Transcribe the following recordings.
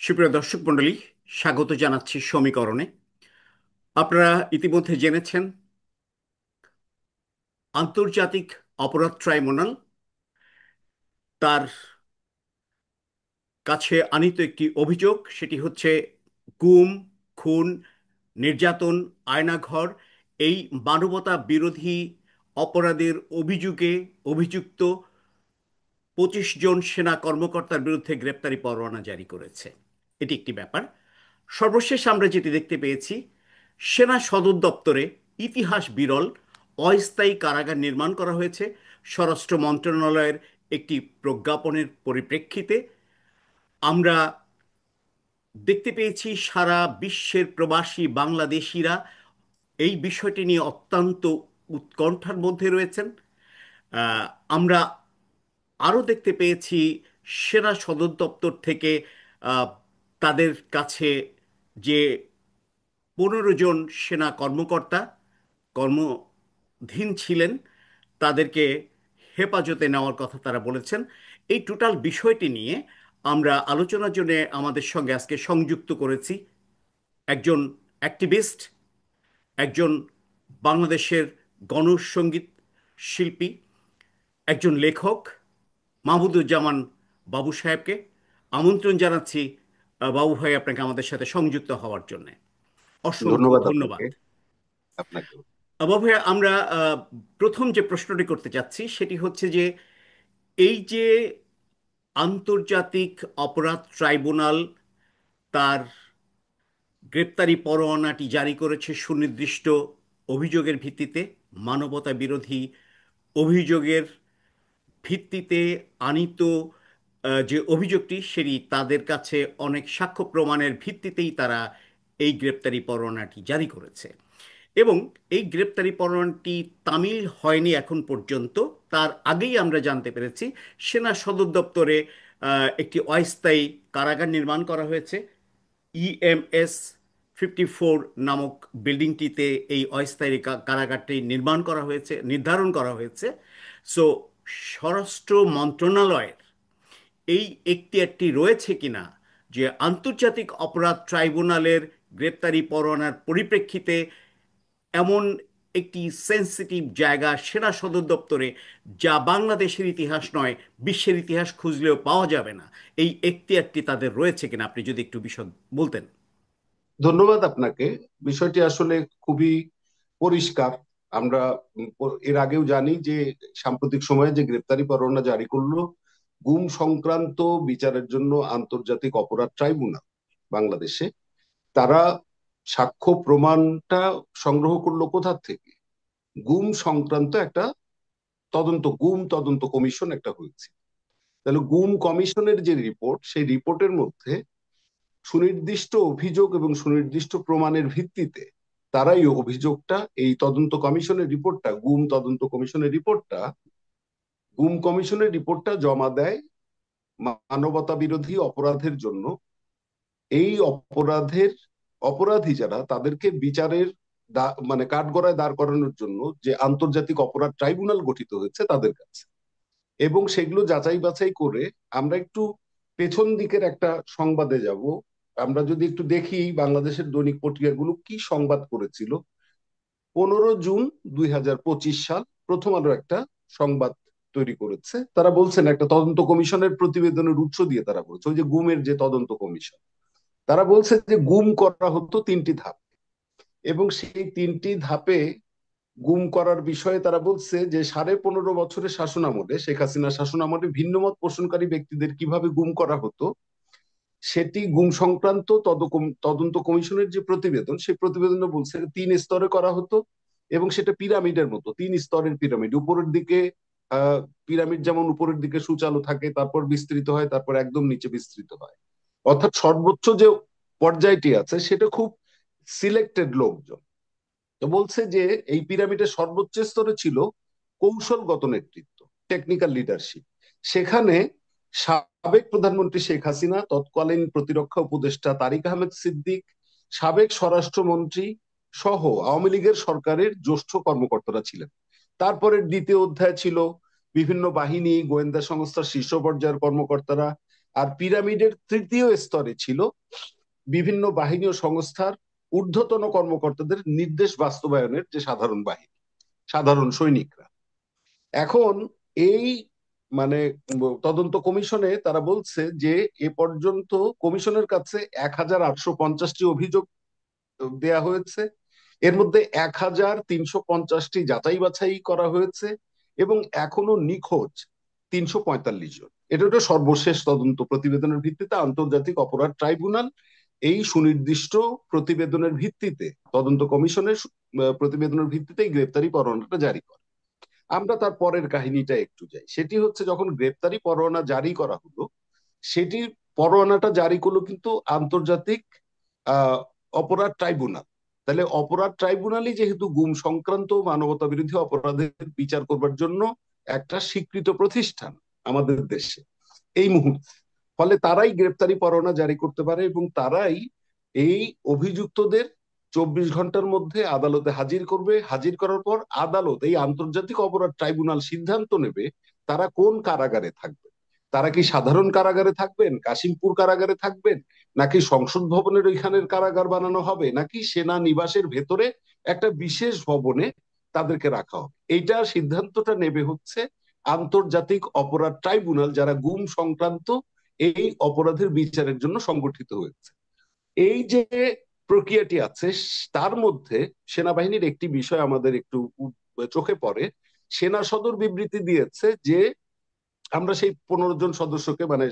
সুপ্রিয় দর্শক মণ্ডলী, স্বাগত জানাচ্ছি সমীকরণে। আপনারা ইতিমধ্যে জেনেছেন, আন্তর্জাতিক অপরাধ ট্রাইব্যুনাল তার কাছে আনীত একটি অভিযোগ, সেটি হচ্ছে গুম, খুন, নির্যাতন, আয়নাঘর, এই মানবতা বিরোধী অপরাধের অভিযোগে অভিযুক্ত 25 জন সেনা কর্মকর্তার বিরুদ্ধে গ্রেপ্তারি পরোয়ানা জারি করেছে। এটি একটি ব্যাপার। সর্বশেষ আমরা যেটি দেখতে পেয়েছি, সেনা সদর দপ্তরে ইতিহাস বিরল অস্থায়ী কারাগার নির্মাণ করা হয়েছে স্বরাষ্ট্র মন্ত্রণালয়ের একটি প্রজ্ঞাপনের পরিপ্রেক্ষিতে। আমরা দেখতে পেয়েছি সারা বিশ্বের প্রবাসী বাংলাদেশিরা এই বিষয়টি নিয়ে অত্যন্ত উৎকণ্ঠার মধ্যে রয়েছেন। আহ, আমরা আরও দেখতে পেয়েছি সেনা সদর দপ্তর থেকে আহ, তাদের কাছে যে 15 জন সেনা কর্মকর্তা কর্মধীন ছিলেন, তাদেরকে হেফাজতে নেওয়ার কথা তারা বলেছেন। এই টোটাল বিষয়টি নিয়ে আমরা আলোচনার জন্য আমাদের সঙ্গে আজকে সংযুক্ত করেছি একজন অ্যাক্টিভিস্ট, একজন বাংলাদেশের গণসঙ্গীত শিল্পী, একজন লেখক, মাহমুদুজ্জামান বাবু সাহেবকে আমন্ত্রণ জানাচ্ছি। বাবু ভাই, আপনাকে আমাদের সাথে সংযুক্ত হওয়ার জন্য অসংখ্য ধন্যবাদ ধন্যবাদ। আপনাকে। আপনাকে বাবু ভাই, আমরা প্রথম যে প্রশ্নটি করতে চাচ্ছি সেটি হচ্ছে যে, এই যে আন্তর্জাতিক অপরাধ ট্রাইব্যুনাল তার গ্রেপ্তারি পরোয়ানাটি জারি করেছে সুনির্দিষ্ট অভিযোগের ভিত্তিতে, মানবতা বিরোধী অভিযোগের ভিত্তিতে আনীত যে অভিযোগটি, সেটি তাদের কাছে অনেক সাক্ষ্য প্রমাণের ভিত্তিতেই তারা এই গ্রেপ্তারি পরোয়ানাটি জারি করেছে। এবং এই গ্রেপ্তারি পরোয়ানাটি তামিল হয়নি এখন পর্যন্ত। তার আগেই আমরা জানতে পেরেছি সেনা সদর দপ্তরে একটি অস্থায়ী কারাগার নির্মাণ করা হয়েছে। EMS-54 নামক বিল্ডিংটিতে এই অস্থায়ী কারাগারটি নির্ধারণ করা হয়েছে। সো স্বরাষ্ট্র মন্ত্রণালয়ের এই এখতিয়ারটি রয়েছে কিনা যে আন্তর্জাতিক অপরাধ ট্রাইব্যুনালের গ্রেপ্তারি পরোয়ানার পরিপ্রেক্ষিতে এমন একটি সেন্সিটিভ জায়গা সেনা সদর দপ্তরে, যা বাংলাদেশের ইতিহাস নয়, বিশ্বের ইতিহাস খুঁজলেও পাওয়া যাবে না, এই এখতিয়ারটি তাদের রয়েছে কিনা, আপনি যদি একটু বিশদ বলতেন। ধন্যবাদ আপনাকে। বিষয়টি আসলে খুবই পরিষ্কার। আমরা এর আগেও জানি যে সাম্প্রতিক সময়ে যে গ্রেপ্তারি পরোয়ানা জারি করলো গুম সংক্রান্ত বিচারের জন্য আন্তর্জাতিক অপরাধ ট্রাইব্যুনাল বাংলাদেশে, তারা সাক্ষ্য প্রমাণটা সংগ্রহ করলো কোথা থেকে? গুম সংক্রান্ত একটা গুম তদন্ত কমিশন একটা হয়েছে। তাহলে গুম কমিশনের যে রিপোর্ট, সেই রিপোর্টের মধ্যে সুনির্দিষ্ট অভিযোগ এবং সুনির্দিষ্ট প্রমাণের ভিত্তিতে তারাই অভিযোগটা, এই তদন্ত কমিশনের রিপোর্টটা, গুম কমিশনের রিপোর্টটা জমা দেয় মানবতা বিরোধী অপরাধের জন্য। এই অপরাধের অপরাধী যারা, তাদেরকে বিচারের মানে কাঠগড়ায় দাঁড় করানোর জন্য যে আন্তর্জাতিক অপরাধ ট্রাইব্যুনাল গঠিত হয়েছে তাদের কাছে। এবং সেগুলো যাচাই বাছাই করে আমরা একটু পেছন দিকের একটা সংবাদে যাব। আমরা যদি একটু দেখি বাংলাদেশের দৈনিক পত্রিকাগুলো কি সংবাদ করেছিল। 15 জুন 2025 সাল প্রথম আলো একটা সংবাদ তৈরি করেছে। তারা বলছেন, একটা তদন্ত কমিশনের প্রতিবেদনের উৎস দিয়ে তারা বলছে, ওই যে গুমের যে তদন্ত কমিশন, তারা বলছে যে গুম করা হতো 3টি ধাপ, এবং সেই 3টি ধাপে গুম করার বিষয়ে তারা বলছে যে 15.5 বছরের শাসনামলে, শেখ হাসিনা শাসনামলে ভিন্নমত পোষণকারী ব্যক্তিদের কিভাবে গুম করা হতো সেটি গুম সংক্রান্ত তদন্ত কমিশনের যে প্রতিবেদন, সেই প্রতিবেদনে বলছে 3 স্তরে করা হতো। এবং সেটা পিরামিডের মতো, 3 স্তরের পিরামিড। উপরের দিকে পিরামিড যেমন উপরের দিকে সুচালু থাকে, তারপর বিস্তৃত হয়, তারপর একদম নিচে বিস্তৃত হয়। অর্থাৎ সর্বোচ্চ যে পর্যায়টি আছে সেটা খুব সিলেক্টেড লোকজন। তো বলছে যে এই পিরামিডের সর্বোচ্চ স্তরে ছিল কৌশলগত নেতৃত্ব, টেকনিক্যাল লিডারশিপ। সেখানে সাবেক প্রধানমন্ত্রী শেখ হাসিনা, তৎকালীন প্রতিরক্ষা উপদেষ্টা তারিক আহমেদ সিদ্দিক, সাবেক স্বরাষ্ট্রমন্ত্রী সহ আওয়ামী লীগের সরকারের জ্যেষ্ঠ কর্মকর্তারা ছিলেন। তারপরে দ্বিতীয় অধ্যায় ছিল বিভিন্ন বাহিনী, গোয়েন্দা সংস্থার শীর্ষ পর্যায়ের কর্মকর্তারা। আর পিরামিডের তৃতীয় স্তরে ছিল বিভিন্ন বাহিনী ও সংস্থার ঊর্ধ্বতন কর্মকর্তাদের নির্দেশ বাস্তবায়নের যে সাধারণ বাহিনী, সাধারণ সৈনিকরা। এখন এই মানে তদন্ত কমিশনে তারা বলছে যে এ পর্যন্ত কমিশনের কাছে 1850টি অভিযোগ দেয়া হয়েছে। এর মধ্যে 1350টি যাচাই বাছাই করা হয়েছে এবং এখনো নিখোঁজ 345 জন। এটা একটা সর্বশেষ তদন্ত প্রতিবেদনের ভিত্তিতে আন্তর্জাতিক অপরাধ ট্রাইব্যুনাল এই সুনির্দিষ্ট প্রতিবেদনের ভিত্তিতে, তদন্ত কমিশনের প্রতিবেদনের ভিত্তিতে এই গ্রেপ্তারি পরোয়ানাটা জারি করে। আমরা তার পরের কাহিনীটা একটু যাই। সেটি হচ্ছে যখন গ্রেপ্তারি পরোয়ানা জারি করা হলো, সেটি পরোয়ানাটা জারি করলো কিন্তু আন্তর্জাতিক আহ অপরাধ ট্রাইব্যুনাল। তাহলে অপরাধ ট্রাইব্যুনালই যেহেতু গুম সংক্রান্ত মানবতা বিরোধী অপরাধের বিচার করবার জন্য একটা স্বীকৃত প্রতিষ্ঠান আমাদের দেশে এই মুহূর্তে, ফলে তারাই গ্রেপ্তারি পরোয়ানা জারি করতে পারে এবং তারাই এই অভিযুক্তদের 24 ঘন্টার মধ্যে আদালতে হাজির করবে। হাজির করার পর আদালত, এই আন্তর্জাতিক অপরাধ ট্রাইব্যুনাল সিদ্ধান্ত নেবে তারা কোন কারাগারে থাকবে। তারা কি সাধারণ কারাগারে থাকবেন, কাশিমপুর কারাগারে থাকবেন, নাকি সংসদ ভবনের ওইখানের কারাগার বানানো হবে, নাকি সেনা নিবাসের ভেতরে একটা বিশেষ ভবনে তাদেরকে রাখা হবে। এইটা সিদ্ধান্তটা নেবে হচ্ছে আন্তর্জাতিক অপরাধ ট্রাইব্যুনাল, যারা গুম সংক্রান্ত এই অপরাধের বিচারের জন্য সংগঠিত হয়েছে। এই যে প্রক্রিয়াটি আছে তার মধ্যে সেনাবাহিনীর একটি বিষয় আমাদের একটু চোখে পড়ে। সেনা সদর বিবৃতি দিয়েছে যে আমরা সেই 15 জন সদস্যকে, মানে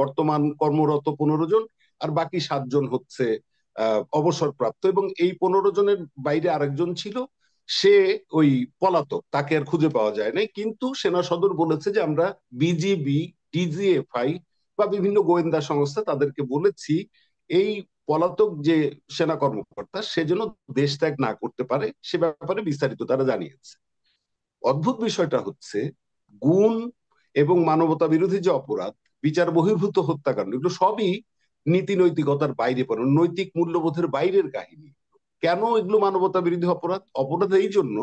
বর্তমান কর্মরত 15 জন, আর বাকি 7 জন হচ্ছে অবসরপ্রাপ্ত, এবং এই 15 জনের বাইরে আরেকজন ছিল, সে ওই পলাতক, তাকে আর খুঁজে পাওয়া যায় নাই। কিন্তু সেনা সদর বলেছে যে আমরা বিজিবি, ডিজিএফআই বা বিভিন্ন গোয়েন্দা সংস্থা তাদেরকে বলেছি এই পলাতক যে সেনা কর্মকর্তা সে যেন দেশ ত্যাগ না করতে পারে, সে ব্যাপারে বিস্তারিত তারা জানিয়েছে। অদ্ভুত বিষয়টা হচ্ছে গুম এবং মানবতা বিরোধী যে অপরাধ, বিচার বহির্ভূত হত্যাকাণ্ড, এগুলো সবই নীতি নৈতিকতার বাইরে পড়ে, নৈতিক মূল্যবোধের বাইরের কাহিনী। কেন এগুলো মানবতা বিরোধী অপরাধ? অপরাধ এই জন্য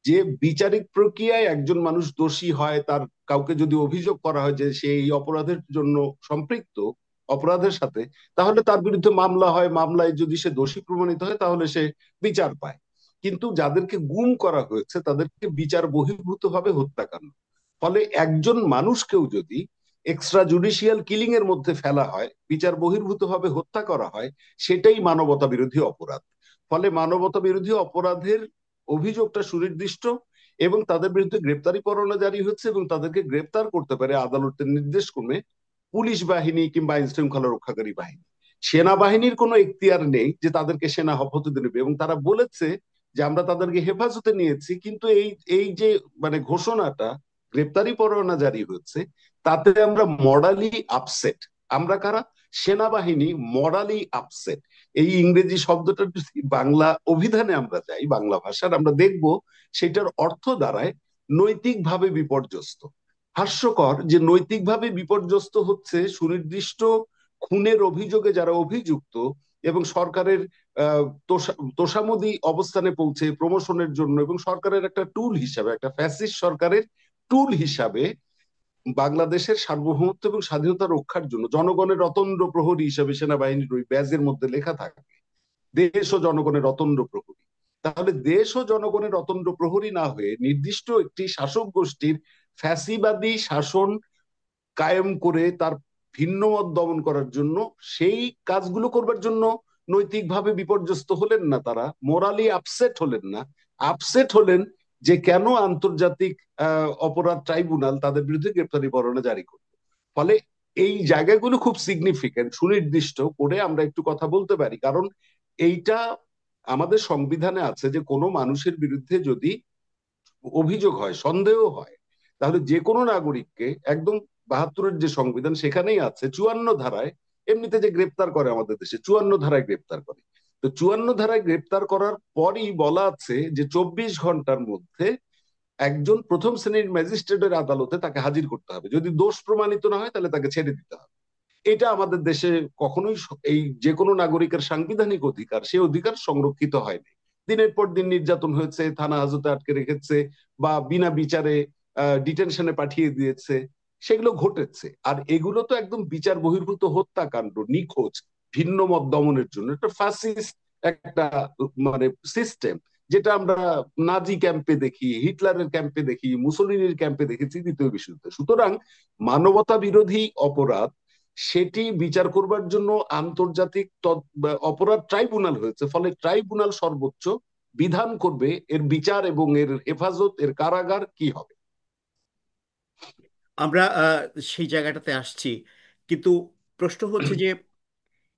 যে বিচারিক প্রক্রিয়ায় একজন মানুষ দোষী হয়, তার কাউকে যদি অভিযোগ করা হয় যে সে এই অপরাধের জন্য সম্পৃক্ত, অপরাধের সাথে, তাহলে তার বিরুদ্ধে মামলা হয়, মামলায় যদি সে দোষী প্রমাণিত হয় তাহলে সে বিচার পায়। কিন্তু যাদেরকে গুম করা হয়েছে তাদেরকে বিচার বহির্ভূত ভাবে হত্যাকাণ্ড। ফলে একজন মানুষকেও যদি এক্সট্রা জুডিশিয়াল কিলিং এর মধ্যে ফেলা হয়, বিচার বহির্ভূত ভাবে হত্যা করা হয়, সেটাই মানবতা বিরোধী অপরাধ। ফলে মানবতা বিরোধী অপরাধের অভিযোগটা সুনির্দিষ্ট এবং তাদের বিরুদ্ধে গ্রেপ্তারি পরোয়ানা জারি হচ্ছে এবং তাদেরকে গ্রেপ্তার করতে পারে আদালতের নির্দেশ ক্রমে পুলিশ বাহিনী কিংবা আইন শৃঙ্খলা রক্ষাকারী বাহিনী। সেনাবাহিনীর কোনো এখতিয়ার নেই যে তাদেরকে সেনা হেফাজতে নেবে, এবং তারা বলেছে যে আমরা তাদেরকে হেফাজতে নিয়েছি, কিন্তু এই এই যে মানে ঘোষণাটা, গ্রেপ্তারি পরোয়ানা জারি হচ্ছে, তাতে আমরা মরালি আপসেট। আমরা কারা? সেনাবাহিনী মরালি আপসেট। এই ইংরেজি শব্দটা যদি বাংলা অভিধানে আমরা যাই, বাংলা ভাষার, আমরা দেখব সেটার অর্থ দাঁড়ায় নৈতিকভাবে বিপর্যস্ত। হাস্যকর যে নৈতিকভাবে বিপর্যস্ত হচ্ছে সুনির্দিষ্ট খুনের অভিযোগে যারা অভিযুক্ত এবং সরকারের তোষামোদী অবস্থানে পৌঁছে প্রমোশনের জন্য এবং সরকারের একটা টুল হিসাবে, একটা ফ্যাসিস্ট সরকারের টুল হিসাবে বাংলাদেশের সার্বভৌমত্ব এবং স্বাধীনতা রক্ষার জন্য জনগণের অতন্দ্র প্রহরী হিসাবে সেনাবাহিনীর ওই ব্যাজের মধ্যে লেখা থাকে দেশ ও জনগণের অতন্দ্র প্রহরী। তাহলে দেশ ও জনগণের অতন্দ্র প্রহরী না হয়ে নির্দিষ্ট একটি শাসক গোষ্ঠীর ফ্যাসিবাদী শাসন কায়েম করে তার ভিন্ন মত দমন করার জন্য, সেই কাজগুলো করবার জন্য নৈতিকভাবে বিপর্যস্ত হলেন না, তারা মোরালি আপসেট হলেন না, আপসেট হলেন যে কেন আন্তর্জাতিক অপরাধ ট্রাইব্যুনাল তাদের বিরুদ্ধে গ্রেপ্তারি পরোয়ানা জারি করবে। ফলে এই জায়গাগুলো খুব সিগনিফিকেন্ট, সুনির্দিষ্ট করে আমরা একটু কথা বলতে পারি, কারণ এইটা আমাদের সংবিধানে আছে যে কোনো মানুষের বিরুদ্ধে যদি অভিযোগ হয়, সন্দেহ হয়, তাহলে যে কোনো নাগরিককে একদম 72-এর যে সংবিধান সেখানেই আছে 54 ধারায়, এমনিতে যে গ্রেপ্তার করে আমাদের দেশে 54 ধারায় গ্রেপ্তার করে। তো 54 ধারায় গ্রেপ্তার করার পরই বলা আছে যে 24 ঘন্টার মধ্যে একজন প্রথম শ্রেণীর ম্যাজিস্ট্রেটের আদালতে তাকে হাজির করতে হবে। যদি দোষ প্রমাণিত না হয় তাহলে তাকে ছেড়ে দিতে হবে। এটা আমাদের দেশে কখনোই এই যে কোনো নাগরিকের সাংবিধানিক অধিকার, সে অধিকার সংরক্ষিত হয়নি। দিনের পর দিন নির্যাতন হয়েছে, থানা হাজতে আটকে রেখেছে বা বিনা বিচারে ডিটেনশনে পাঠিয়ে দিয়েছে। সেগুলো ঘটেছে। আর এগুলো তো একদম বিচার বহির্ভূত হত্যাকাণ্ড, নিখোঁজ, ভিন্ন মত দমনের জন্য একটা ফ্যাসিস্ট একটা মানে সিস্টেম, যেটা আমরা নাজি ক্যাম্পে দেখি, হিটলারের ক্যাম্পে দেখি, মুসোলিনির ক্যাম্পে দেখেছি দ্বিতীয় বিশ্বযুদ্ধে। সুতরাং মানবতা বিরোধী অপরাধ, সেটি বিচার করবার জন্য আন্তর্জাতিক অপরাধ ট্রাইব্যুনাল হয়েছে, ফলে ট্রাইব্যুনাল সর্বোচ্চ বিধান করবে এর বিচার এবং এর হেফাজত, এর কারাগার কি হবে। আমরা সেই জায়গাটাতে আসছি, কিন্তু প্রশ্ন হচ্ছে যে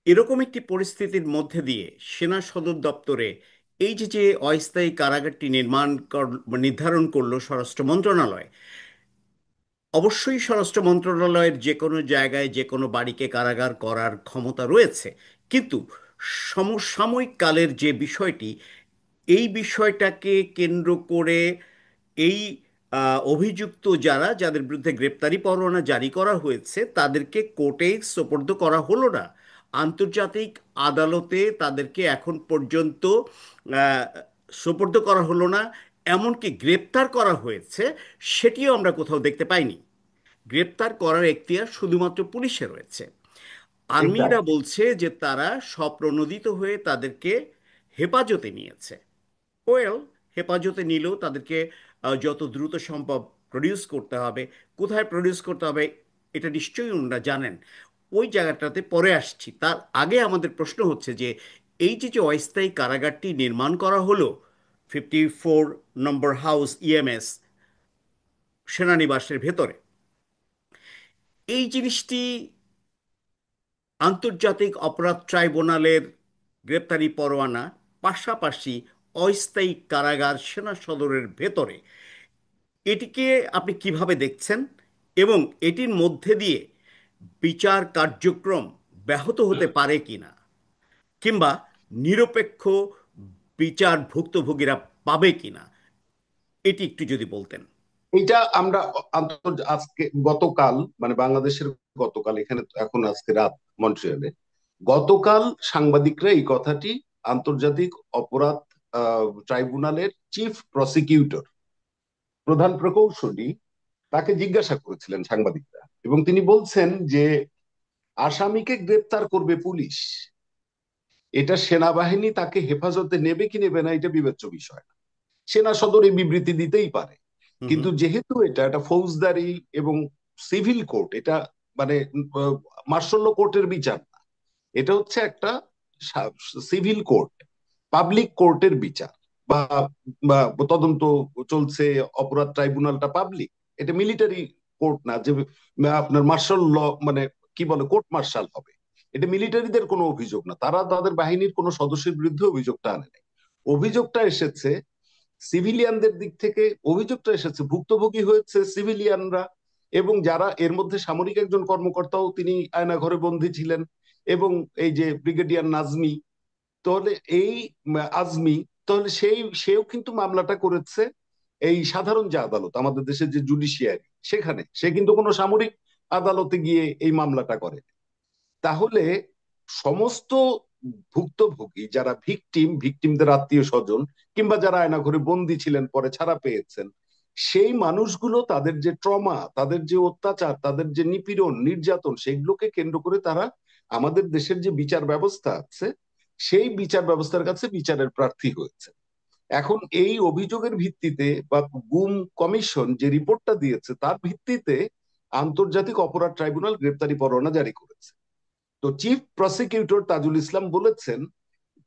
এরকম একটি পরিস্থিতির মধ্যে দিয়ে সেনা সদর দপ্তরে এই যে যে অস্থায়ী কারাগারটি নির্ধারণ করলো স্বরাষ্ট্র মন্ত্রণালয়, অবশ্যই স্বরাষ্ট্র মন্ত্রণালয়ের যে কোনো জায়গায় যে কোনো বাড়িকে কারাগার করার ক্ষমতা রয়েছে, কিন্তু সমসাময়িক কালের যে বিষয়টি, এই বিষয়টাকে কেন্দ্র করে এই অভিযুক্ত যারা, যাদের বিরুদ্ধে গ্রেপ্তারি পরোয়ানা জারি করা হয়েছে, তাদেরকে কোর্টে সোপর্দ করা হলো না। আন্তর্জাতিক আদালতে তাদেরকে এখন পর্যন্ত আহ, সোপর্দ করা হলো না। এমনকি গ্রেপ্তার করা হয়েছে, সেটিও আমরা কোথাও দেখতে পাইনি। গ্রেপ্তার করার এখতিয়ার শুধুমাত্র পুলিশের রয়েছে। আর্মিরা এক্স্যাক্টলি। বলছে যে তারা স্বপ্রণোদিত হয়ে তাদেরকে হেফাজতে নিয়েছে। ওয়েল, হেফাজতে নিলেও তাদেরকে যত দ্রুত সম্ভব প্রডিউস করতে হবে। কোথায় প্রডিউস করতে হবে এটা নিশ্চয়ই ওনারা জানেন। ওই জায়গাটাতে পরে আসছি, তার আগে আমাদের প্রশ্ন হচ্ছে যে এই যে যে অস্থায়ী কারাগারটি নির্মাণ করা হলো 54 নম্বর হাউস ইএমএস সেনানিবাসের ভেতরে, এই জিনিসটি আন্তর্জাতিক অপরাধ ট্রাইব্যুনালের গ্রেপ্তারি পরোয়ানা, পাশাপাশি অস্থায়ী কারাগার সেনা সদরের ভেতরে, এটিকে আপনি কিভাবে দেখছেন? এবং এটির মধ্যে দিয়ে বিচার কার্যক্রম ব্যাহত হতে পারে কিনা, কিংবা নিরপেক্ষ বিচার ভুক্তভোগীরা পাবে কিনা, এটি একটু যদি বলতেন। এটা আমরা আজকে গতকাল, মানে বাংলাদেশের গতকাল, এখানে তো এখন আজকে রাত মন্ট্রিয়ালে, গতকাল সাংবাদিকরা এই কথাটি আন্তর্জাতিক অপরাধ ট্রাইব্যুনালের চিফ প্রসিকিউটর, প্রধান প্রকৌশলী, তাকে জিজ্ঞাসা করেছিলেন সাংবাদিকরা, এবং তিনি বলছেন যে আসামিকে গ্রেপ্তার করবে পুলিশ, এটা সেনাবাহিনী তাকে হেফাজতে নেবে কি নেবে না এটা বিবেচ্য বিষয় না। সেনা সদর এই বিবৃতি দিতেই পারে, হুম হুম। কিন্তু যেহেতু এটা একটা ফৌজদারি এবং সিভিল কোর্ট, এটা মানে মার্শাল কোর্টের বিচার না, এটা হচ্ছে একটা সিভিল কোর্ট, পাবলিক কোর্টের বিচার, বা বা তদন্ত চলছে, অপরাধ ট্রাইব্যুনালটা পাবলিক, এটা মিলিটারি কোর্ট না যে আপনার মার্শাল ল, মানে কি বলে, কোর্ট মার্শাল হবে। এটা মিলিটারিদের কোনো অভিযোগ না, তারা তাদের বাহিনীর কোনো সদস্যের বিরুদ্ধে অভিযোগটা আনে নাই। অভিযোগটা এসেছে সিভিলিয়ানদের দিক থেকে, অভিযোগটা এসেছে, ভুক্তভোগী হয়েছে সিভিলিয়ানরা, এবং যারা এর মধ্যে সামরিক একজন কর্মকর্তাও তিনি আয়নাঘরে বন্দী ছিলেন, এবং এই যে ব্রিগেডিয়ার নাজমি, তাহলে এই আজমি, তাহলে সেও কিন্তু মামলাটা করেছে এই সাধারণ যে আদালত, আমাদের দেশের যে জুডিশিয়ারি, সেখানে সে কিন্তু কোনো সামরিক আদালতে গিয়ে এই মামলাটা করে। তাহলে সমস্ত ভুক্তভোগী যারা ভিকটিমদের আত্মীয় স্বজন, কিংবা যারা আয়নাঘরে বন্দী ছিলেন পরে ছাড়া পেয়েছেন, সেই মানুষগুলো তাদের যে ট্রমা, তাদের যে অত্যাচার, তাদের যে নিপীড়ন নির্যাতন, সেগুলোকে কেন্দ্র করে তারা আমাদের দেশের যে বিচার ব্যবস্থা আছে, সেই বিচার ব্যবস্থার কাছে বিচারের প্রার্থী হয়েছে। এখন এই অভিযোগের ভিত্তিতে বা গুম কমিশন যে রিপোর্টটা দিয়েছে তার ভিত্তিতে আন্তর্জাতিক অপরাধ ট্রাইব্যুনাল গ্রেপ্তারি পরোয়ানা জারি করেছে। তো চিফ প্রসিকিউটর তাজুল ইসলাম বলেছেন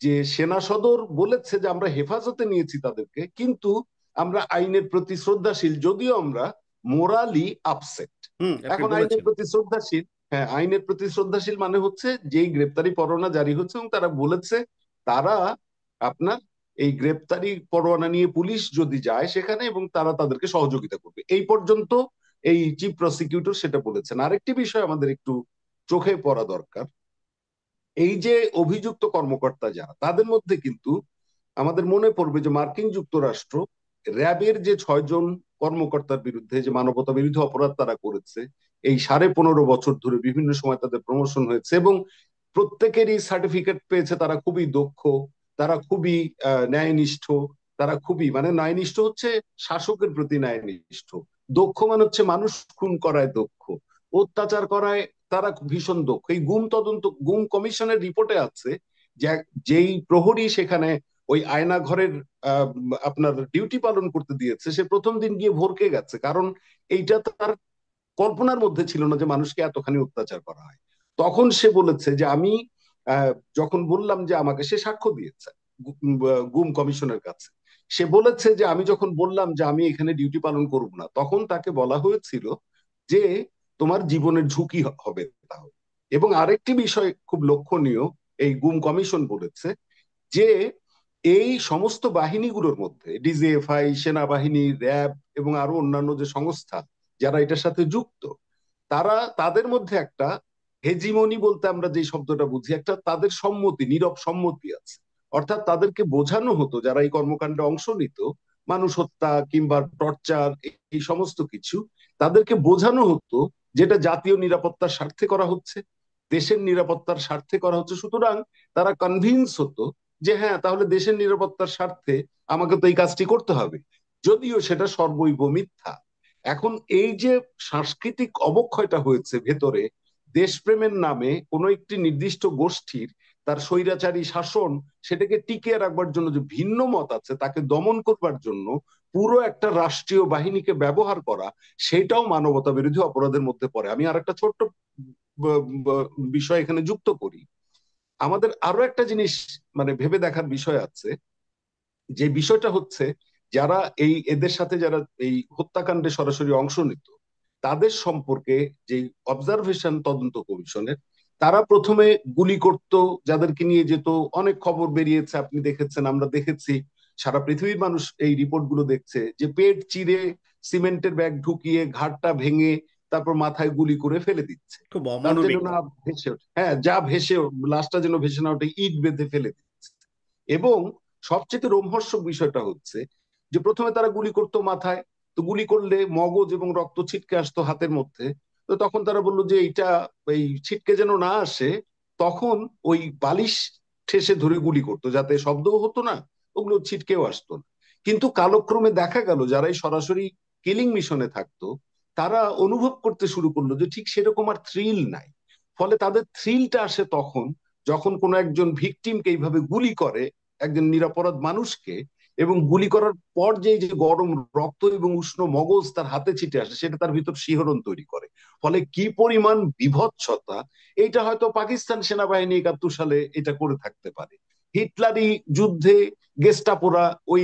যে সেনা সদর বলেছে যে আমরা হেফাজতে নিয়েছি তাদেরকে, কিন্তু আমরা আইনের প্রতি শ্রদ্ধাশীল, যদিও আমরা মোরালি আপসেট। হুম, আপনি এখন আইনের বলেছেন। প্রতি শ্রদ্ধাশীল, হ্যাঁ, আইনের প্রতি শ্রদ্ধাশীল মানে হচ্ছে যেই গ্রেপ্তারি পরোয়ানা জারি হচ্ছে, এবং তারা বলেছে তারা আপনার এই গ্রেপ্তারি পরোয়ানা নিয়ে পুলিশ যদি যায় সেখানে, এবং তারা তাদেরকে সহযোগিতা করবে, এই পর্যন্ত এই চিফ প্রসিকিউটর সেটা বলেছেন। আরেকটি বিষয় আমাদের একটু চোখে পড়া দরকার, এই যে অভিযুক্ত কর্মকর্তা যারা, তাদের মধ্যে কিন্তু আমাদের মনে পড়বে যে মার্কিন যুক্তরাষ্ট্র র্যাবের যে 6 জন কর্মকর্তার বিরুদ্ধে যে মানবতা বিরোধী অপরাধ তারা করেছে, এই 15.5 বছর ধরে বিভিন্ন সময় তাদের প্রমোশন হয়েছে, এবং প্রত্যেকেরই সার্টিফিকেট পেয়েছে তারা খুবই দক্ষ, তারা খুবই ন্যায়নিষ্ঠ, তারা খুবই, মানে ন্যায়নিষ্ঠ হচ্ছে শাসকের প্রতি ন্যায়নিষ্ঠ, দক্ষ মানে হচ্ছে মানুষ খুন করায় দক্ষ, অত্যাচার করায় তারা ভীষণ দক্ষ। এই গুম কমিশনের রিপোর্টে আছে যে যেই প্রহরী সেখানে ওই আয়না ঘরের আহ, আপনার ডিউটি পালন করতে দিয়েছে, সে প্রথম দিন গিয়ে ভরকে গেছে, কারণ এইটা তার কল্পনার মধ্যে ছিল না যে মানুষকে এতখানি অত্যাচার করা হয়। তখন সে বলেছে যে আমি যখন বললাম যে আমাকে, সে সাক্ষ্য দিয়েছে গুম কমিশনের কাছে। সে বলেছে যে আমি যখন বললাম যে আমি এখানে ডিউটি পালন করব না, তখন তাকে বলা হয়েছিল যে তোমার জীবনের ঝুঁকি হবে তাহলে। এবং আরেকটি বিষয় খুব লক্ষণীয়, এই গুম কমিশন বলেছে যে এই সমস্ত বাহিনীগুলোর মধ্যে ডিজিএফআই, সেনাবাহিনী, র্যাব এবং আরো অন্যান্য যে সংস্থা যারা এটার সাথে যুক্ত, তারা তাদের মধ্যে একটা হেজিমনি বলতে আমরা যে শব্দটা বুঝি, একটা তাদের সম্মতি, নীরব সম্মতি আছে। অর্থাৎ তাদেরকে বোঝানো হতো যারা এই কর্মকাণ্ডে অংশ নিত, মানুষ হত্যা কিংবা টর্চার, এই সমস্ত কিছু তাদেরকে বোঝানো হতো যেটা জাতীয় নিরাপত্তার স্বার্থে করা হচ্ছে, দেশের নিরাপত্তার স্বার্থে করা হচ্ছে। সুতরাং তারা কনভিন্স হতো যে হ্যাঁ, তাহলে দেশের নিরাপত্তার স্বার্থে আমাকে তো এই কাজটি করতে হবে, যদিও সেটা সর্বৈব মিথ্যা। এখন এই যে সাংস্কৃতিক অবক্ষয়টা হয়েছে ভেতরে, দেশপ্রেমের নামে কোনো একটি নির্দিষ্ট গোষ্ঠীর তার স্বৈরাচারী শাসন, সেটাকে টিকিয়ে রাখবার জন্য যে ভিন্ন মত আছে তাকে দমন করবার জন্য পুরো একটা রাষ্ট্রীয় বাহিনীকে ব্যবহার করা, সেটাও মানবতা বিরোধী অপরাধের মধ্যে পড়ে। আমি আর একটা ছোট্ট বিষয় এখানে যুক্ত করি। আমাদের আরো একটা জিনিস মানে ভেবে দেখার বিষয় আছে, যে বিষয়টা হচ্ছে যারা এই এদের সাথে যারা এই হত্যাকাণ্ডে সরাসরি অংশ নিত, তাদের সম্পর্কে যে অবজারভেশন তদন্ত কমিশনের, তারা প্রথমে গুলি করত, যাদেরকে নিয়ে যেত, অনেক খবর বেরিয়েছে, আপনি দেখেছেন, আমরা দেখেছি, সারা পৃথিবীর মানুষ এই রিপোর্ট গুলো দেখছে, যে পেট চিরে সিমেন্টের ব্যাগ ঢুকিয়ে ঘাড়টা ভেঙে তারপর মাথায় গুলি করে ফেলে দিচ্ছে, খুব তার যেন অমানবিক। না ভেসে ওঠে, হ্যাঁ, যা ভেসে লাশটা যেন ভেসে না ওঠে, ইট বেঁধে ফেলে দিচ্ছে। এবং সবচেয়ে রোমহর্ষক বিষয়টা হচ্ছে যে প্রথমে তারা গুলি করতো মাথায়, তো গুলি করলে মগজ এবং রক্ত ছিটকে আসতো হাতের মধ্যে। তো তখন তারা বললো যে এইটা এই ছিটকে যেন না আসে, তখন ওই বালিশ ঠেসে ধরে গুলি করতো, যাতে শব্দও হতো না, ওগুলো ছিটকেও আসতো না। কিন্তু কালক্রমে দেখা গেল যারা এই সরাসরি কিলিং মিশনে থাকতো, তারা অনুভব করতে শুরু করলো যে ঠিক সেরকম আর থ্রিল নাই। ফলে তাদের থ্রিলটা আসে তখন যখন কোনো একজন ভিকটিমকে এইভাবে গুলি করে, একজন নিরপরাধ মানুষকে, এবং গুলি করার পর যে যে গরম রক্ত এবং উষ্ণ মগজ তার হাতে ছিটে আসে, সেটা তার ভিতর শিহরণ তৈরি করে। ফলে কি পরিমাণ বিভৎসতা! এইটা হয়তো পাকিস্তান সেনাবাহিনী 71 সালে এটা করে থাকতে পারে। হিটলারি যুদ্ধে গেস্টাপোরা ওই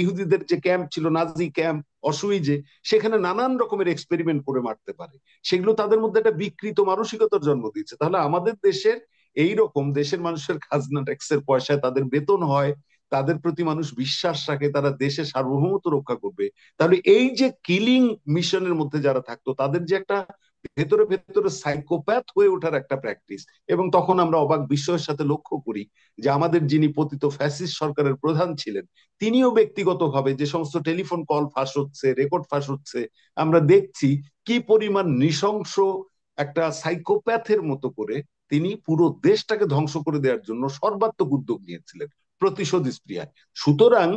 ইহুদিদের যে ক্যাম্প ছিল, নাজি ক্যাম্প অসুইজে, সেখানে নানান রকমের এক্সপেরিমেন্ট করে মারতে পারে। সেগুলো তাদের মধ্যে একটা বিকৃত মানসিকতার জন্ম দিচ্ছে। তাহলে আমাদের দেশের এই রকম দেশের মানুষের খাজনা ট্যাক্সের পয়সায় তাদের বেতন হয়, তাদের প্রতি মানুষ বিশ্বাস রাখে তারা দেশের সার্বভৌমত্ব রক্ষা করবে, তাহলে এই যে কিলিং মিশনের মধ্যে যারা থাকতো, তাদের যে একটা ভেতরে ভেতরে সাইকোপ্যাথ হয়ে ওঠার একটা প্র্যাকটিস। এবং তখন আমরা অবাক বিস্ময়ের সাথে লক্ষ্য করি যে আমাদের যিনি পতিত ফ্যাসিস্ট সরকারের প্রধান ছিলেন, তিনিও ব্যক্তিগতভাবে যে সমস্ত টেলিফোন কল ফাঁস হচ্ছে, রেকর্ড ফাঁস হচ্ছে, আমরা দেখছি কি পরিমাণ নৃশংস একটা সাইকোপ্যাথের মতো করে তিনি পুরো দেশটাকে ধ্বংস করে দেওয়ার জন্য সর্বাত্মক উদ্যোগ নিয়েছিলেন প্রতিশোধ স্পৃহায়। সুতরাং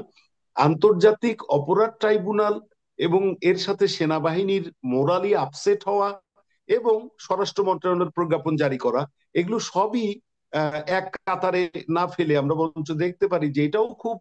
আন্তর্জাতিক অপরাধ ট্রাইব্যুনাল এবং এর সাথে সেনাবাহিনীর মোরালি আপসেট হওয়া এবং স্বরাষ্ট্র মন্ত্রণালয়ের প্রজ্ঞাপন জারি করা, এগুলো সবই এক কাতারে না ফেলে আমরা বরঞ্চ দেখতে পারি যে এটাও খুব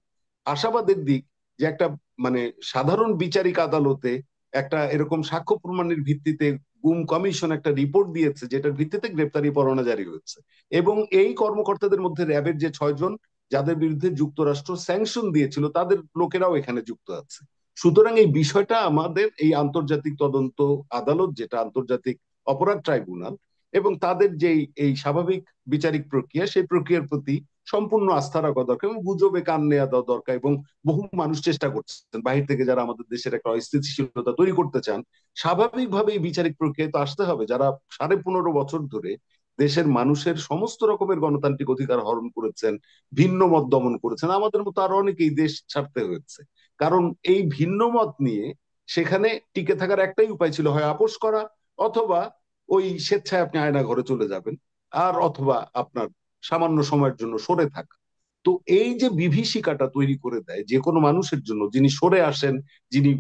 আশাবাদের দিক, যে একটা মানে সাধারণ বিচারিক আদালতে একটা এরকম সাক্ষ্য প্রমাণের ভিত্তিতে গুম কমিশন একটা রিপোর্ট দিয়েছে, যেটার ভিত্তিতে গ্রেপ্তারি পরোয়ানা জারি হয়েছে। এবং এই কর্মকর্তাদের মধ্যে র্যাবের যে 6 জন যাদের বিরুদ্ধে যুক্তরাষ্ট্র স্যাংশন দিয়েছিল, তাদের লোকেরাও এখানে যুক্ত আছে। সুতরাং এই বিষয়টা আমাদের এই আন্তর্জাতিক তদন্ত আদালত, যেটা আন্তর্জাতিক অপরাধ ট্রাইব্যুনাল, এবং তাদের যে এই স্বাভাবিক বিচারিক প্রক্রিয়া, সেই প্রক্রিয়ার প্রতি সম্পূর্ণ আস্থা রাখা দরকার এবং গুজবে কান নেওয়া দেওয়া দরকার। এবং বহু মানুষ চেষ্টা করছেন বাহির থেকে, যারা আমাদের দেশের একটা অস্থিতিশীলতা তৈরি করতে চান, স্বাভাবিকভাবে এই বিচারিক প্রক্রিয়ায় তো আসতে হবে। যারা 15.5 বছর ধরে দেশের মানুষের সমস্ত রকমের গণতান্ত্রিক অধিকার হরণ করেছেন, ভিন্ন মত দমন করেছেন, আমাদের মতো আরো অনেকেই দেশ ছাড়তে হয়েছে। কারণ এই ভিন্ন মত নিয়ে সেখানে টিকে থাকার একটাই উপায় ছিল, হয় আপোষ করা, অথবা ওই স্বেচ্ছায় আপনি আয়না ঘরে চলে যাবেন, আর অথবা আপনার সামান্য সময়ের জন্য সরে থাকা। তো এই যে বিভীষিকাটা তৈরি করে দেয় যে কোনো মানুষের জন্য, যিনি সরে আসেন, যিনি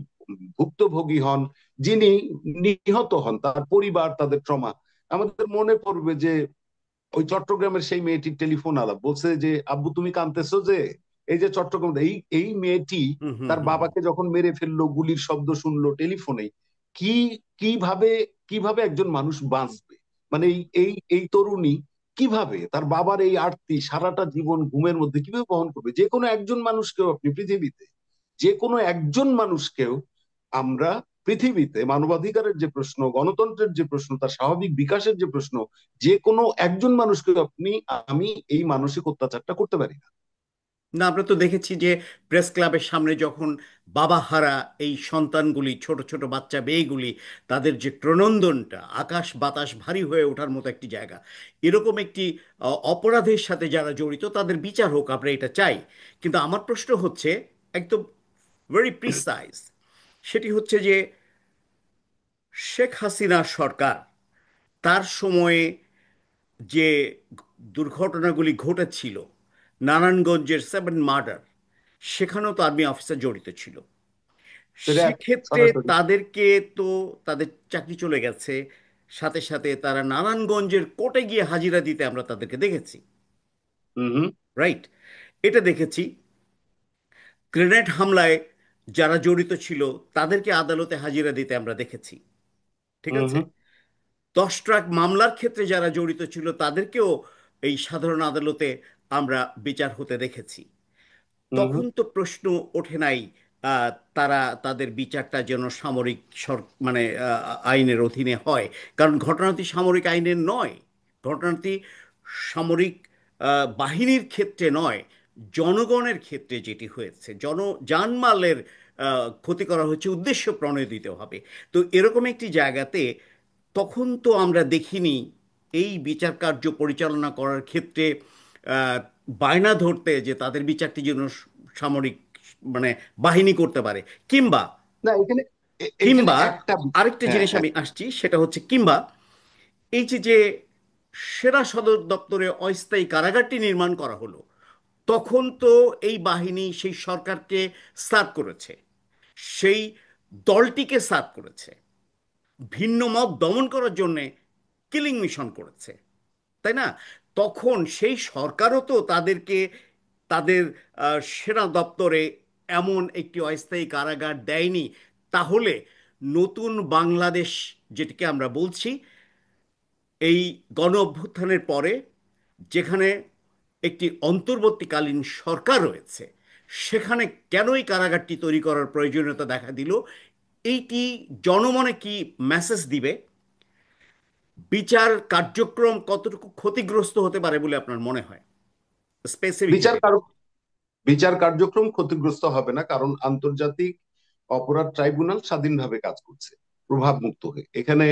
ভুক্তভোগী হন, যিনি নিহত হন, তার পরিবার, তাদের ট্রমা। আমাদের মনে পড়বে যে ওই চট্টগ্রামের সেই মেয়েটির টেলিফোন আলাপ, বলছে যে আব্বু তুমি কাঁদতেছো যে, এই যে চট্টগ্রাম, এই এই মেয়েটি হুম হুম তার হুম হুম। বাবাকে যখন মেরে ফেললো, গুলির শব্দ শুনলো টেলিফোনে, কি কিভাবে কিভাবে একজন মানুষ বাঁচবে? মানে এই এই এই তরুণী কিভাবে তার বাবার এই আরতি সারাটা জীবন ঘুমের মধ্যে কিভাবে বহন করবে? যে কোনো একজন মানুষকেও আপনি পৃথিবীতে, যে কোনো একজন মানুষকেও আমরা পৃথিবীতে মানবাধিকারের যে প্রশ্ন, গণতন্ত্রের যে প্রশ্ন, তার স্বাভাবিক বিকাশের যে প্রশ্ন, যে কোনো একজন মানুষকে আপনি আমি এই মানসিক অত্যাচারটা করতে পারি না। না, আমরা তো দেখেছি যে প্রেস ক্লাবের সামনে যখন বাবা হারা এই সন্তানগুলি, ছোট ছোট বাচ্চা মেয়েগুলি, তাদের যে ক্রনন্দনটা আকাশ বাতাস ভারী হয়ে ওঠার মতো একটি জায়গা। এরকম একটি অপরাধের সাথে যারা জড়িত তাদের বিচার হোক, আমরা এটা চাই। কিন্তু আমার প্রশ্ন হচ্ছে একদম ভেরি প্রিসাইজ, সেটি হচ্ছে যে শেখ হাসিনা সরকার তার সময়ে যে দুর্ঘটনাগুলি ঘটেছিল, নারায়ণগঞ্জের 7 মার্ডার, সেখানেও তো আর্মি অফিসার জড়িত ছিল। সেটা সেক্ষেত্রে সরাসরি। তাদেরকে তো, তাদের চাকরি চলে গেছে, সাথে সাথে তারা নারায়ণগঞ্জের কোর্টে গিয়ে হাজিরা দিতে আমরা তাদেরকে দেখেছি। হুম হুম রাইট? এটা দেখেছি। গ্রেনেড হামলায় যারা জড়িত ছিল তাদেরকে আদালতে হাজিরা দিতে আমরা দেখেছি। ঠিক হুম আছে? হুম 10 ট্রাক মামলার ক্ষেত্রে যারা জড়িত ছিল তাদেরকেও এই সাধারণ আদালতে আমরা বিচার হতে দেখেছি। হুম তখন হুম তো প্রশ্ন ওঠে নাই আহ, তারা তাদের বিচারটা যেন সামরিক মানে আইনের অধীনে হয়। কারণ ঘটনাটি সামরিক আইনের নয়, ঘটনাটি সামরিক বাহিনীর ক্ষেত্রে নয়, জনগণের ক্ষেত্রে যেটি হয়েছে, জানমালের ক্ষতি করা হচ্ছে উদ্দেশ্য প্রণোদিতভাবে। তো এরকম একটি জায়গাতে তখন তো আমরা দেখিনি এই বিচার কার্য পরিচালনা করার ক্ষেত্রে আহ, বায়না ধরতে যে তাদের বিচারটি যেন সামরিক মানে বাহিনী করতে পারে। কিংবা না, এখানে এখানে কিংবা একটা আরেকটা হ্যাঁ জিনিস হ্যাঁ। আমি আসছি, সেটা হচ্ছে কিংবা এই যে যে সেনা সদর দপ্তরে অস্থায়ী কারাগারটি নির্মাণ করা হলো, তখন তো এই বাহিনী সেই সরকারকে সার্ভ করেছে, সেই দলটিকে সার্ভ করেছে, ভিন্ন মত দমন করার জন্যে কিলিং মিশন করেছে, তাই না? তখন সেই সরকারও তো তাদেরকে তাদের সেনা দপ্তরে এমন একটি অস্থায়ী কারাগার দেয়নি। তাহলে নতুন বাংলাদেশ যেটিকে আমরা বলছি, এই গণ অভ্যুত্থানের পরে যেখানে একটি অন্তর্বর্তীকালীন সরকার রয়েছে, সেখানে কেন এই কারাগারটি তৈরি করার প্রয়োজনীয়তা দেখা দিল? এইটি জনমনে কি মেসেজ দিবে? বিচার কার্যক্রম কতটুকু ক্ষতিগ্রস্ত হতে পারে বলে আপনার মনে হয়, স্পেসিফিক বিচার যেটা? কার- বিচার কার্যক্রম ক্ষতিগ্রস্ত হবে না, কারণ আন্তর্জাতিক অপরাধ ট্রাইব্যুনাল স্বাধীনভাবে কাজ করছে, প্রভাব মুক্ত হয়ে। এখানে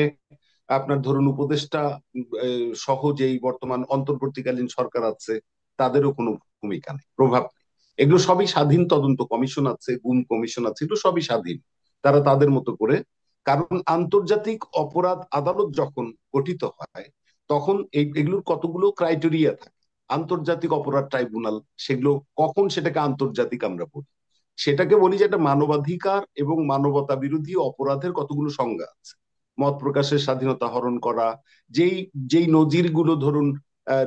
আপনার ধরুন উপদেষ্টা সহ যেই বর্তমান অন্তর্বর্তীকালীন সরকার আছে, তাদেরও কোনো ভূমিকা নেই, প্রভাব নেই। এগুলো সবই স্বাধীন, তদন্ত কমিশন আছে, গুম কমিশন আছে, এগুলো সবই স্বাধীন, তারা তাদের মতো করে। কারণ আন্তর্জাতিক অপরাধ আদালত যখন গঠিত হয়, তখন এগুলোর কতগুলো ক্রাইটেরিয়া থাকে। আন্তর্জাতিক অপরাধ ট্রাইব্যুনাল, সেগুলো কখন সেটাকে আন্তর্জাতিক আমরা বলি? সেটাকে বলি যে এটা মানবাধিকার এবং মানবতা বিরোধী অপরাধের কতগুলো সংজ্ঞা আছে। মত প্রকাশের স্বাধীনতা হরণ করা, যেই যেই নজিরগুলো ধরুন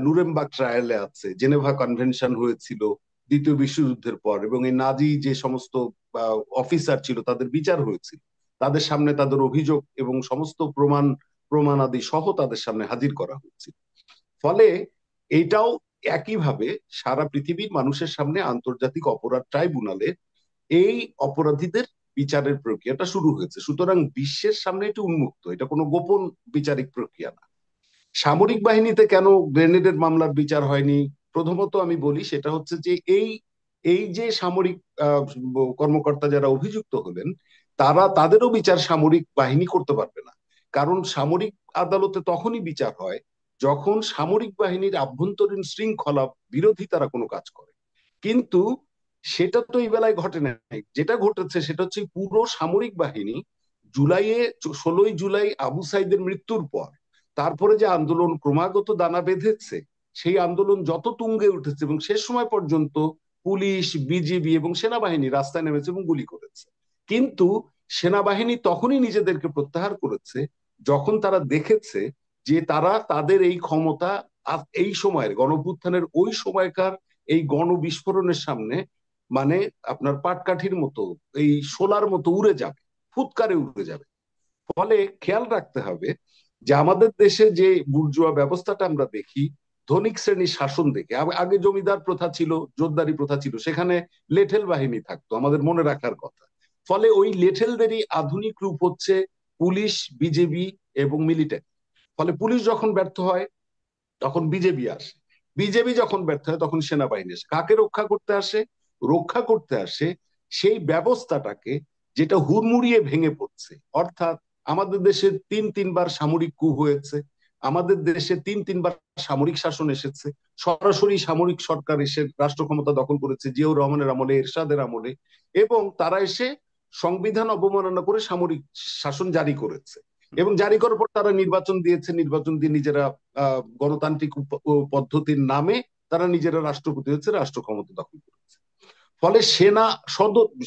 নুরেমবার্গ ট্রায়ালে আছে, জেনেভা কনভেনশন হয়েছিল দ্বিতীয় বিশ্বযুদ্ধের পর, এবং এই নাজি যে সমস্ত অফিসার ছিল তাদের বিচার হয়েছিল, তাদের সামনে তাদের অভিযোগ এবং সমস্ত প্রমাণাদি সহ তাদের সামনে হাজির করা হয়েছিল। ফলে এইটাও একইভাবে সারা পৃথিবীর মানুষের সামনে আন্তর্জাতিক অপরাধ ট্রাইব্যুনালে এই অপরাধীদের বিচারের প্রক্রিয়াটা শুরু হয়েছে। সুতরাং বিশ্বের সামনে এটি উন্মুক্ত, এটা কোনো গোপন বিচারিক প্রক্রিয়া না। সামরিক বাহিনীতে কেন গ্রেনেডের মামলার বিচার হয়নি? প্রথমত আমি বলি সেটা হচ্ছে যে এই এই যে সামরিক আহ, কর্মকর্তা যারা অভিযুক্ত হলেন, তাদেরও বিচার সামরিক বাহিনী করতে পারবে না। কারণ সামরিক আদালতে তখনই বিচার হয় যখন সামরিক বাহিনীর আভ্যন্তরীণ শৃঙ্খলা বিরোধী তারা কোনো কাজ করে। কিন্তু সেটা তো এই বেলায় ঘটে নাই। যেটা ঘটেছে সেটা হচ্ছে পুরো সামরিক বাহিনী জুলাইয়ে 16ই জুলাই আবু সাইদের মৃত্যুর পর, তারপরে যে আন্দোলন ক্রমাগত দানা বেঁধেছে, সেই আন্দোলন যত তুঙ্গে উঠেছে এবং শেষ সময় পর্যন্ত পুলিশ, বিজিবি এবং সেনাবাহিনী রাস্তায় নেমেছে এবং গুলি করেছে। কিন্তু সেনাবাহিনী তখনই নিজেদেরকে প্রত্যাহার করেছে যখন তারা দেখেছে যে তারা তাদের এই ক্ষমতা এই সময়ের গণঅভ্যুত্থানের ওই সময়কার এই গণবিস্ফোরণের সামনে মানে আপনার পাটকাঠির মতো, এই শোলার মতো উড়ে যাবে, ফুৎকারে উড়ে যাবে। ফলে খেয়াল রাখতে হবে যে আমাদের দেশে যে বুর্জুয়া ব্যবস্থাটা আমরা দেখি, ধনিক শ্রেণীর শাসন দেখে, আগে জমিদার প্রথা ছিল, জোরদারি প্রথা ছিল, সেখানে লেঠেল বাহিনী থাকতো, আমাদের মনে রাখার কথা। ফলে ওই লেঠেলদেরই আধুনিক রূপ হচ্ছে পুলিশ, বিজেপি এবং মিলিটারি। ফলে পুলিশ যখন ব্যর্থ হয় তখন বিজেপি আসে, বিজেপি যখন ব্যর্থ হয় তখন সেনাবাহিনী আসে। কাকে রক্ষা করতে আসে? রক্ষা করতে আসে সেই ব্যবস্থাটাকে যেটা হুড়মুড়িয়ে ভেঙে পড়ছে। অর্থাৎ আমাদের দেশে তিনবার সামরিক কূ হয়েছে, আমাদের দেশে তিনবার সামরিক শাসন এসেছে, সরাসরি সামরিক সরকার এসে রাষ্ট্র ক্ষমতা দখল করেছে জিয়াউর রহমানের আমলে, এরশাদের আমলে, এবং তারা এসে সংবিধান অবমাননা করে সামরিক শাসন জারি করেছে। এবং জারি করার পর তারা নির্বাচন দিয়েছে, নির্বাচন দিয়ে নিজেরা গণতান্ত্রিক পদ্ধতির নামে তারা নিজেরা রাষ্ট্রপতি হচ্ছে, রাষ্ট্র ক্ষমতা দখল করেছে। ফলে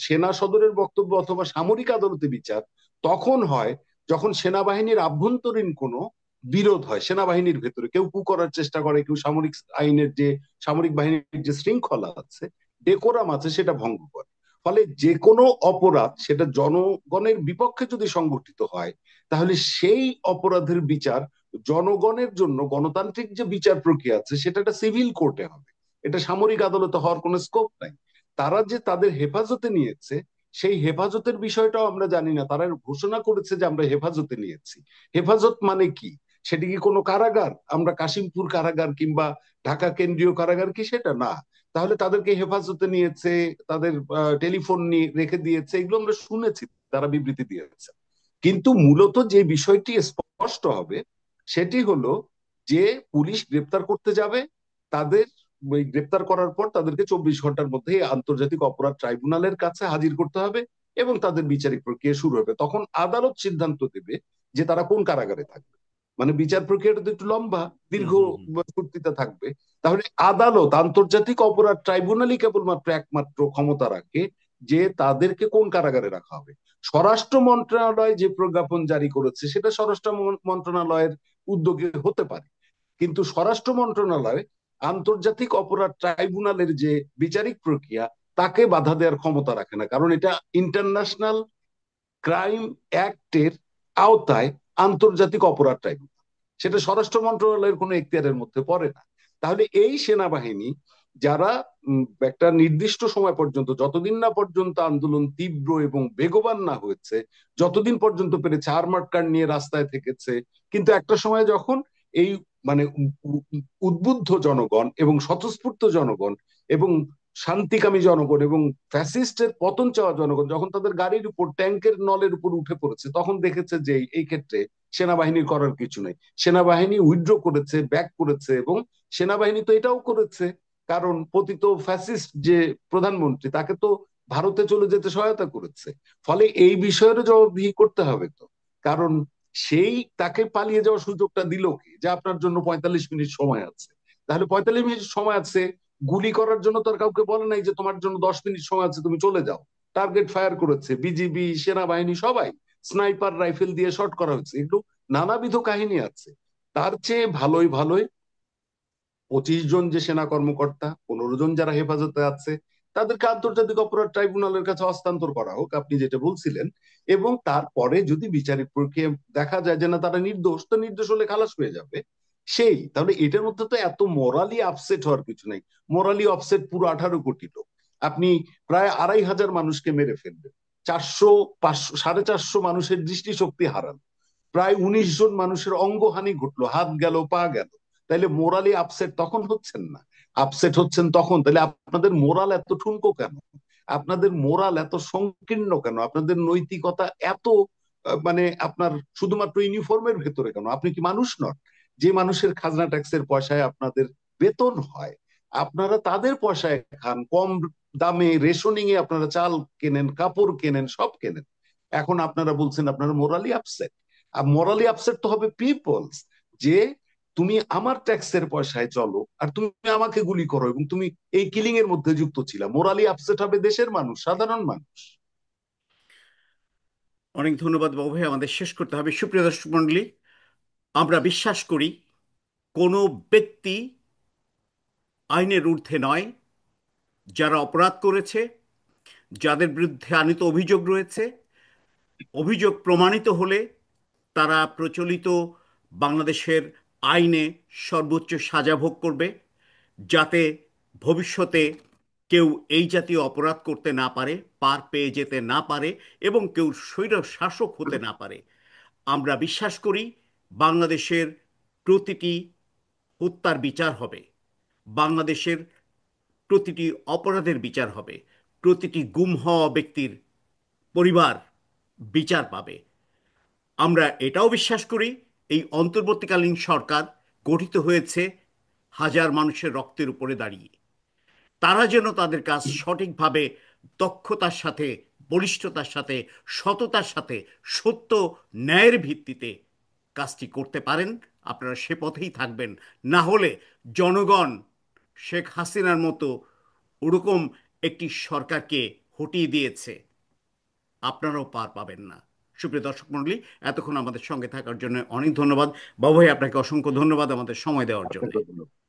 সেনা সদরের বক্তব্য অথবা সামরিক আদালতে বিচার তখন হয় যখন সেনাবাহিনীর আভ্যন্তরীণ কোনো বিরোধ হয়, সেনাবাহিনীর ভেতরে কেউ কু করার চেষ্টা করে, কেউ সামরিক আইনের যে সামরিক বাহিনীর যে শৃঙ্খলা আছে, ডেকোরাম আছে, সেটা ভঙ্গ করে। ফলে যে কোনো অপরাধ সেটা জনগণের বিপক্ষে যদি সংগঠিত হয়, তাহলে সেই অপরাধের বিচার জনগণের জন্য গণতান্ত্রিক যে বিচার প্রক্রিয়া আছে সেটা একটা সিভিল কোর্টে হবে, এটা সামরিক আদালতে হওয়ার কোনো স্কোপ নাই। তারা যে তাদের হেফাজতে নিয়েছে সেই হেফাজতের বিষয়টাও আমরা জানি না। তারা ঘোষণা করেছে যে আমরা হেফাজতে নিয়েছি। হেফাজত মানে কি? সেটি কি কোনো কারাগার? আমরা কাশিমপুর কারাগার কিংবা ঢাকা কেন্দ্রীয় কারাগার কি? সেটা না। তাহলে তাদেরকে হেফাজতে নিয়েছে, তাদের টেলিফোন নিয়ে রেখে দিয়েছে, এগুলো আমরা শুনেছি, তারা বিবৃতি দিয়েছে। কিন্তু মূলত যে বিষয়টি স্পষ্ট হবে সেটি হলো যে পুলিশ গ্রেপ্তার করতে যাবে, তাদের ওই গ্রেপ্তার করার পর তাদেরকে 24 ঘন্টার মধ্যে আন্তর্জাতিক অপরাধ ট্রাইব্যুনালের কাছে হাজির করতে হবে এবং তাদের বিচারিক প্রক্রিয়া শুরু হবে। তখন আদালত সিদ্ধান্ত দেবে যে তারা কোন কারাগারে থাকবে। মানে বিচার প্রক্রিয়াটা তো একটু লম্বা, হুম দীর্ঘ হুম হুম। কর্তৃতা থাকবে। তাহলে আদালত, আন্তর্জাতিক অপরাধ ট্রাইব্যুনালই কেবলমাত্র একমাত্র ক্ষমতা রাখে যে তাদেরকে কোন কারাগারে রাখা হবে। স্বরাষ্ট্র মন্ত্রণালয় যে প্রজ্ঞাপন জারি করেছে সেটা স্বরাষ্ট্র মন্ত্রণালয়ের উদ্যোগে হতে পারে, কিন্তু স্বরাষ্ট্র মন্ত্রণালয় আন্তর্জাতিক অপরাধ ট্রাইব্যুনালের যে বিচারিক প্রক্রিয়া তাকে বাধা দেওয়ার ক্ষমতা রাখে না, কারণ এটা ইন্টারন্যাশনাল ক্রাইম অ্যাক্টের আওতায় আন্তর্জাতিক অপরাধ ট্রাইব্যুনাল, সেটা স্বরাষ্ট্র মন্ত্রণালয়ের কোনো এখতিয়ারের মধ্যে পড়ে না। তাহলে এই সেনাবাহিনী যারা একটা নির্দিষ্ট সময় পর্যন্ত, যতদিন না পর্যন্ত আন্দোলন তীব্র এবং বেগবান না হয়েছে, যতদিন পর্যন্ত পেরেছে আর্মার্ড কার নিয়ে রাস্তায় থেকেছে, কিন্তু একটা সময় যখন এই মানে উদ্বুদ্ধ জনগণ এবং স্বতঃস্ফূর্ত জনগণ এবং শান্তিকামী জনগণ এবং ফ্যাসিস্টের পতন চাওয়া জনগণ যখন তাদের গাড়ির উপর, ট্যাঙ্কের নলের উপর উঠে পড়েছে, তখন দেখেছে যে এই ক্ষেত্রে সেনাবাহিনীর করার কিছু নেই। সেনাবাহিনী উইথড্র করেছে, ব্যাক করেছে, এবং সেনাবাহিনী তো এটাও করেছে কারণ পতিত ফ্যাসিস্ট যে প্রধানমন্ত্রী তাকে তো ভারতে চলে যেতে সহায়তা করেছে। ফলে এই বিষয়েরও জবাবদিহি করতে হবে তো, কারণ সেই তাকে পালিয়ে যাওয়ার সুযোগটা দিল কি? যে আপনার জন্য 45 মিনিট সময় আছে। তাহলে 45 মিনিট সময় আছে, গুলি করার জন্য তো আর কাউকে বলে নাই যে তোমার জন্য 10 মিনিট সময় আছে তুমি চলে যাও। টার্গেট ফায়ার করেছে বিজিবি, সেনাবাহিনী সবাই, স্নাইপার রাইফেল দিয়ে শট করা হয়েছে, এগুলো নানাবিধ কাহিনী আছে। তার চেয়ে ভালোই ভালোই 25 জন যে সেনা কর্মকর্তা, 15 জন যারা হেফাজতে আছে, তাদেরকে আন্তর্জাতিক অপরাধ ট্রাইব্যুনালের কাছে হস্তান্তর করা হোক, আপনি যেটা বলছিলেন। এবং তারপরে যদি বিচারিক প্রক্রিয়া দেখা যায় যে না তারা নির্দোষ, তো নির্দোষ হলে খালাস হয়ে যাবে। সেই তাহলে এটার মধ্যে তো এত মোরালি আপসেট হওয়ার কিছু নেই। মোরালি আপসেট পুরো 18 কোটি লোক, আপনি প্রায় 2,500 মানুষকে মেরে ফেলবেন, 400 500 450 মানুষের দৃষ্টিশক্তি হারান, প্রায় 19 জন মানুষের অঙ্গহানি ঘটলো, হাত গেল, পা গেল। তাইলে মোরালি আপসেট তখন হচ্ছেন না, আপসেট হচ্ছেন তখন। তাহলে আপনাদের মোরাল এত ঠুনকো কেন? আপনাদের মোরাল এত সংকীর্ণ কেন? আপনাদের নৈতিকতা এত মানে আপনার শুধুমাত্র ইউনিফর্মের ভেতরে কেন? আপনি কি মানুষ নন? যে মানুষের খাজনা ট্যাক্সের পয়সায় আপনাদের বেতন হয়, আপনারা তাদের পয়সায় খান, কম দামে রেশনিং এ আপনারা চাল কেনেন, কাপড় কেনেন, সব কেনেন। এখন আপনারা বলছেন আপনারা মোরালি আপসেট। আর মোরালি আপসেট তো হবে পিপলস, যে তুমি আমার ট্যাক্সের পয়সায় চলো আর তুমি আমাকে গুলি করো এবং তুমি এই কিলিং এর মধ্যে যুক্ত ছিলা। মোরালি আপসেট হবে দেশের মানুষ, সাধারণ মানুষ। অনেক ধন্যবাদ বাবু ভাই, আমাদের শেষ করতে হবে। সুপ্রিয় দর্শক মণ্ডলী, আমরা বিশ্বাস করি কোনো ব্যক্তি আইনের ঊর্ধ্বে নয়। যারা অপরাধ করেছে, যাদের বিরুদ্ধে আনীত অভিযোগ রয়েছে, অভিযোগ প্রমাণিত হলে তারা প্রচলিত বাংলাদেশের আইনে সর্বোচ্চ সাজা ভোগ করবে, যাতে ভবিষ্যতে কেউ এই জাতীয় অপরাধ করতে না পারে, পার পেয়ে যেতে না পারে, এবং কেউ স্বৈর শাসক হতে না পারে। আমরা বিশ্বাস করি বাংলাদেশের প্রতিটি হত্যার বিচার হবে, বাংলাদেশের প্রতিটি অপরাধের বিচার হবে, প্রতিটি গুম হওয়া ব্যক্তির পরিবার বিচার পাবে। আমরা এটাও বিশ্বাস করি এই অন্তর্বর্তীকালীন সরকার গঠিত হয়েছে হাজার মানুষের রক্তের উপরে দাঁড়িয়ে। তারা যেন তাদের কাজ সঠিকভাবে, দক্ষতার সাথে, বলিষ্ঠতার সাথে, সততার সাথে, সত্য ন্যায়ের ভিত্তিতে কাজটি করতে পারেন। আপনারা সে পথেই থাকবেন। না হলে জনগণ শেখ হাসিনার মতো ওরকম একটি সরকারকে হটিয়ে দিয়েছে, আপনারাও পার পাবেন না। সুপ্রিয় দর্শক মণ্ডলী, এতক্ষণ আমাদের সঙ্গে থাকার জন্য অনেক ধন্যবাদ। বাবু ভাই, আপনাকে অসংখ্য ধন্যবাদ আমাদের সময় দেওয়ার জন্য। আপনাকে ধন্যবাদ।